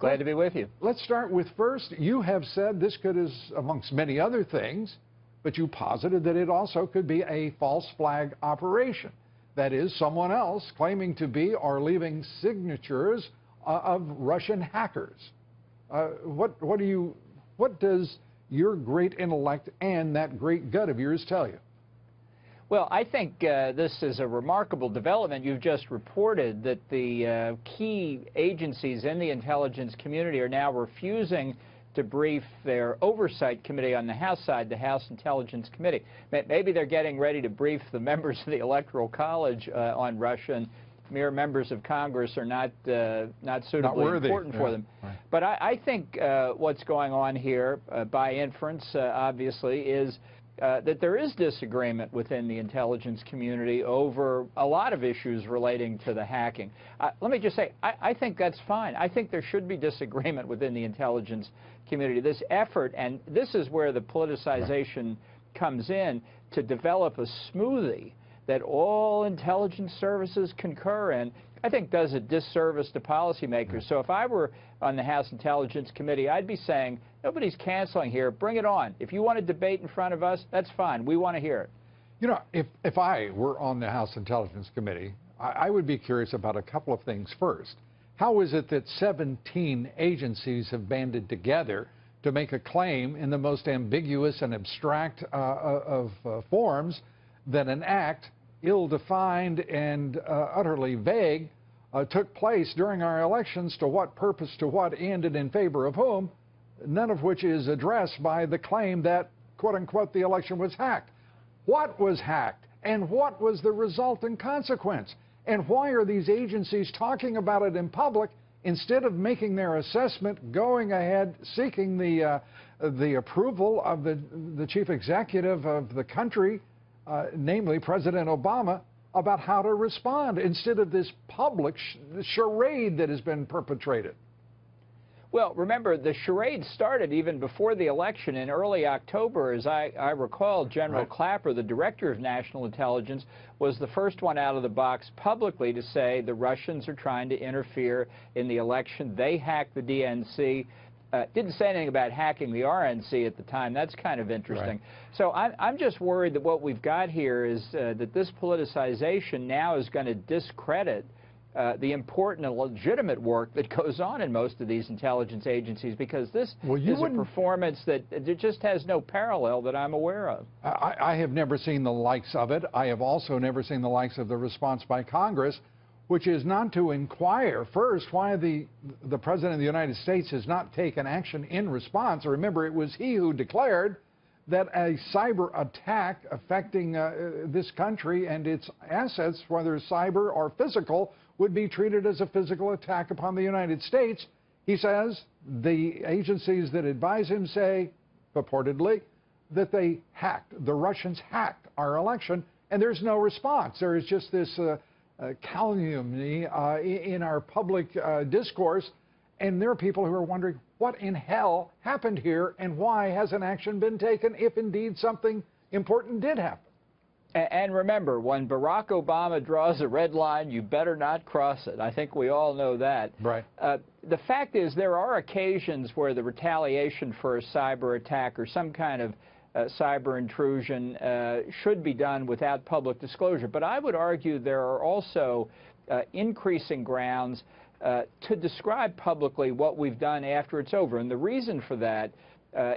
Glad to be with you. Let's start with first, you have said this could, is amongst many other things, but you posited that it also could be a false flag operation. That is, someone else claiming to be or leaving signatures of Russian hackers. What does your great intellect and that great gut of yours tell you? Well, I think this is a remarkable development. You've just reported that the key agencies in the intelligence community are now refusing to brief their oversight committee on the House side, the House Intelligence Committee. Maybe they're getting ready to brief the members of the Electoral College on Russia, and mere members of Congress are not suitably important for them. Right. But I think what's going on here, by inference, obviously, is that there is disagreement within the intelligence community over a lot of issues relating to the hacking. Let me just say, I think that's fine. I think there should be disagreement within the intelligence community. This effort, and this is where the politicization comes in, to develop a smoothie that all intelligence services concur in, I think does a disservice to policymakers. So if I were on the House Intelligence Committee, I'd be saying, nobody's canceling here. Bring it on. If you want to debate in front of us, that's fine. We want to hear it. You know, if I were on the House Intelligence Committee, I would be curious about a couple of things. First, how is it that 17 agencies have banded together to make a claim in the most ambiguous and abstract of forms that an act, ill-defined and utterly vague, took place during our elections, to what purpose, to what end, and in favor of whom, none of which is addressed by the claim that, quote-unquote, the election was hacked. What was hacked, and what was the resultant consequence? And why are these agencies talking about it in public instead of making their assessment, going ahead, seeking the approval of the chief executive of the country, namely President Obama, about how to respond, instead of this public charade that has been perpetrated? Well, remember, the charade started even before the election in early October. As I recall, General Clapper, the director of national intelligence, was the first one out of the box publicly to say the Russians are trying to interfere in the election. They hacked the DNC. Didn't say anything about hacking the RNC at the time. That's kind of interesting. So I'm just worried that what we've got here is that this politicization now is going to discredit the important and legitimate work that goes on in most of these intelligence agencies, because this is a performance that it just has no parallel that I'm aware of. I have never seen the likes of it. I have also never seen the likes of the response by Congress, which is not to inquire first why the President of the United States has not taken action in response. Remember, it was he who declared that a cyber attack affecting this country and its assets, whether cyber or physical, would be treated as a physical attack upon the United States. He says the agencies that advise him say, purportedly, that they hacked, the Russians hacked our election, and there's no response. There is just this calumny in our public discourse, and there are people who are wondering what in hell happened here and why hasn't action been taken if indeed something important did happen. And remember, when Barack Obama draws a red line, you better not cross it. I think we all know that. Right. The fact is, there are occasions where the retaliation for a cyber attack or some kind of cyber intrusion should be done without public disclosure. But I would argue there are also increasing grounds to describe publicly what we've done after it's over. And the reason for that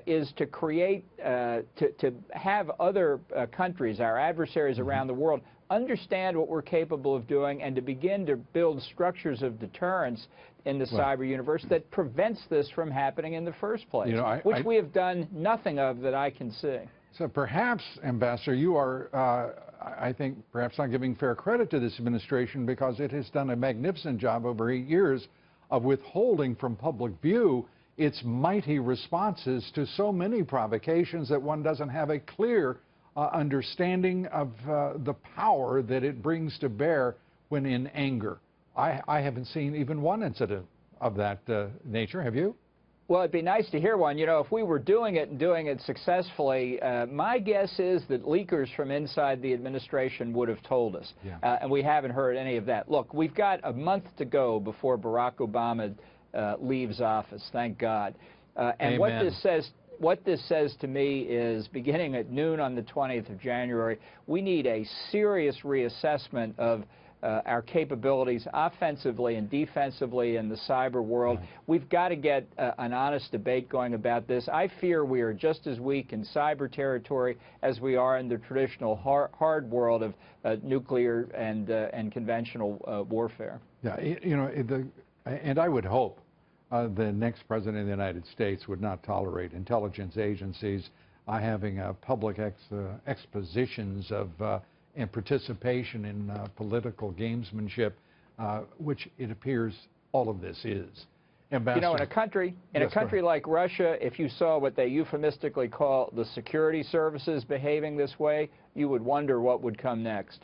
is to create, to have other countries, our adversaries around the world, understand what we're capable of doing, and to begin to build structures of deterrence in the cyber universe that prevents this from happening in the first place, you know, which we have done nothing of that I can see. So perhaps, Ambassador, you are, I think, perhaps not giving fair credit to this administration, because it has done a magnificent job over 8 years of withholding from public view its mighty responses to so many provocations that one doesn't have a clear understanding of the power that it brings to bear when in anger. I haven't seen even one incident of that nature. Have you? Well, it'd be nice to hear one. You know, if we were doing it and doing it successfully, my guess is that leakers from inside the administration would have told us. Yeah. And we haven't heard any of that. Look, we've got a month to go before Barack Obama leaves office. Thank God. And Amen. what this says to me is, beginning at noon on the 20th of January, we need a serious reassessment of our capabilities offensively and defensively in the cyber world. Right. We've got to get an honest debate going about this. I fear we are just as weak in cyber territory as we are in the traditional hard world of nuclear and conventional warfare. Yeah, you know, and I would hope the next president of the United States would not tolerate intelligence agencies having public expositions of and participation in political gamesmanship, which it appears all of this is. Ambassador, you know, in a country like Russia, if you saw what they euphemistically call the security services behaving this way, you would wonder what would come next.